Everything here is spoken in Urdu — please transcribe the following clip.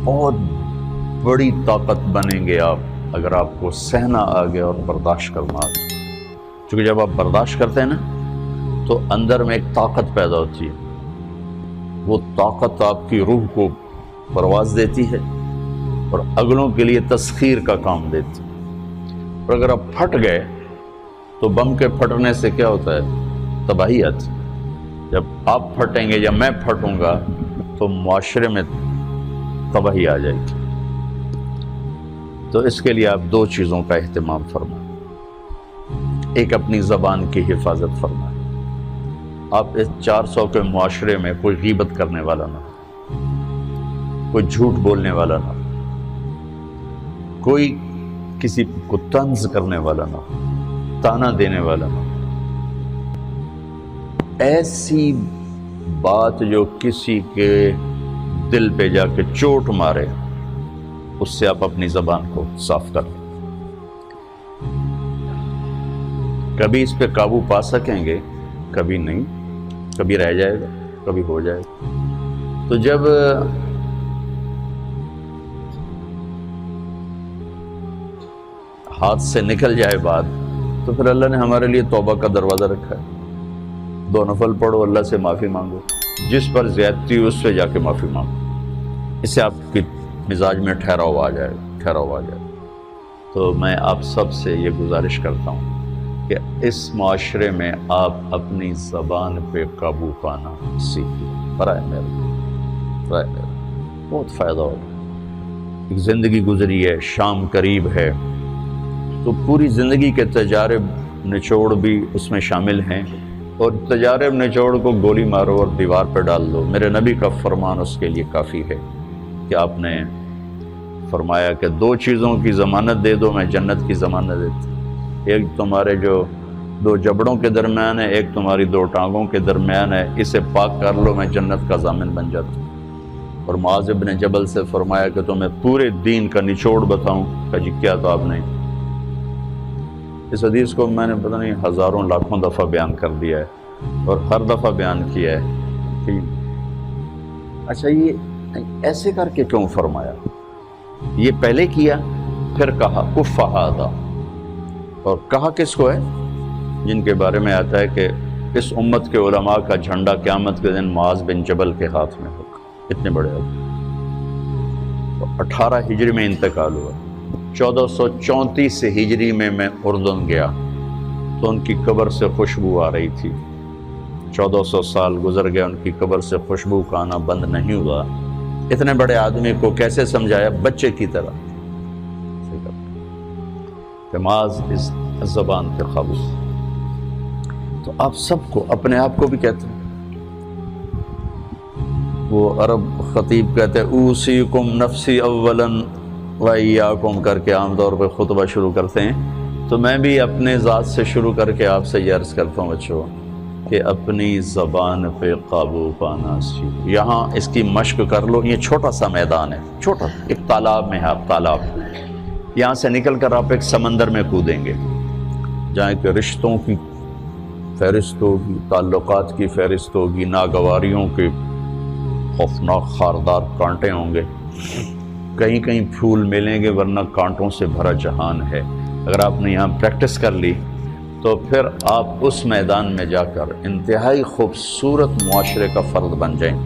بہت بڑی طاقت بنیں گے آپ اگر آپ کو سہنا آ گیا اور برداشت کرنا آ گیا. چونکہ جب آپ برداشت کرتے ہیں نا تو اندر میں ایک طاقت پیدا ہوتی ہے. وہ طاقت آپ کی روح کو پرواز دیتی ہے اور اگلوں کے لیے تسخیر کا کام دیتی ہے. اور اگر آپ پھٹ گئے تو بم کے پھٹنے سے کیا ہوتا ہے؟ تباہی آتی. جب آپ پھٹیں گے یا میں پھٹوں گا تو معاشرے میں تباہی آ جائے گی. تو اس کے لیے آپ دو چیزوں کا اہتمام فرمائیں. ایک اپنی زبان کی حفاظت فرمائیں. آپ اس 400 کے معاشرے میں کوئی غیبت کرنے والا نہ ہو، کوئی جھوٹ بولنے والا نہ ہو، کوئی کسی کو طنز کرنے والا نہ ہو، تانا دینے والا نہ ہو. ایسی بات جو کسی کے دل پہ جا کے چوٹ مارے اس سے آپ اپنی زبان کو صاف کر لیں. کبھی اس پہ قابو پا سکیں گے، کبھی نہیں، کبھی رہ جائے گا، کبھی ہو جائے گا. تو جب ہاتھ سے نکل جائے بات تو پھر اللہ نے ہمارے لیے توبہ کا دروازہ رکھا ہے. 2 نفل پڑھو، اللہ سے معافی مانگو، جس پر زیادتی ہو اس سے جا کے معافی مانگو. اس سے آپ کی مزاج میں ٹھہراؤ آ جائے گا. تو میں آپ سب سے یہ گزارش کرتا ہوں کہ اس معاشرے میں آپ اپنی زبان پہ قابو پانا سیکھیں. برائے میرا بہت فائدہ ہوگا. ایک زندگی گزری ہے، شام قریب ہے، تو پوری زندگی کے تجارب نچوڑ بھی اس میں شامل ہیں. اور تجارب نچوڑ کو گولی مارو اور دیوار پہ ڈال دو. میرے نبی کا فرمان اس کے لیے کافی ہے کہ آپ نے فرمایا کہ 2 چیزوں کی ضمانت دے دو، میں جنت کی ضمانت دیتا. ایک تمہارے جو 2 جبڑوں کے درمیان ہے، ایک تمہاری 2 ٹانگوں کے درمیان ہے، اسے پاک کر لو، میں جنت کا ضامن بن جاتا ہوں. اور معاذ بن جبل سے فرمایا کہ تمہیں پورے دین کا نچوڑ بتاؤں. کہ جی کیا؟ تو آپ نے اس حدیث کو میں نے پتہ نہیں ہزاروں لاکھوں دفعہ بیان کر دیا ہے اور ہر دفعہ بیان کیا ہے کہ اچھا یہ ایسے کر کے کیوں فرمایا؟ یہ پہلے کیا پھر کہا کف ھذا. اور کہا کس کو ہے؟ جن کے بارے میں آتا ہے کہ اس امت کے علماء کا جھنڈا قیامت کے دن معاذ بن جبل کے ہاتھ میں ہوگا. اتنے بڑے آدمی. 18 ہجری میں انتقال ہوا. 1434 ہجری میں اردن گیا تو ان کی قبر سے خوشبو آ رہی تھی. 1400 سال گزر گئے، ان کی قبر سے خوشبو کا آنا بند نہیں ہوا. اتنے بڑے آدمی کو کیسے سمجھایا؟ بچے کی طرح. معاذ اس زبان کے قابو. تو آپ سب کو، اپنے آپ کو بھی کہتے ہیں. وہ عرب خطیب کہتے ہیں اوصیکم نفسی اولا وایاکم کر کے عام طور پہ خطبہ شروع کرتے ہیں. تو میں بھی اپنے ذات سے شروع کر کے آپ سے یہ عرض کرتا ہوں بچوں کہ اپنی زبان پہ قابو پانا سیکھو. یہاں اس کی مشق کر لو. یہ چھوٹا سا میدان ہے، چھوٹا ایک تالاب میں ہے. آپ تالاب، یہاں سے نکل کر آپ ایک سمندر میں کودیں گے جہاں کہ رشتوں کی فہرست ہوگی، تعلقات کی فہرست ہوگی، ناگواریوں کے خوفناک خاردار کانٹے ہوں گے. کہیں کہیں پھول ملیں گے ورنہ کانٹوں سے بھرا جہان ہے. اگر آپ نے یہاں پریکٹس کر لی تو پھر آپ اس میدان میں جا کر انتہائی خوبصورت معاشرے کا فرد بن جائیں.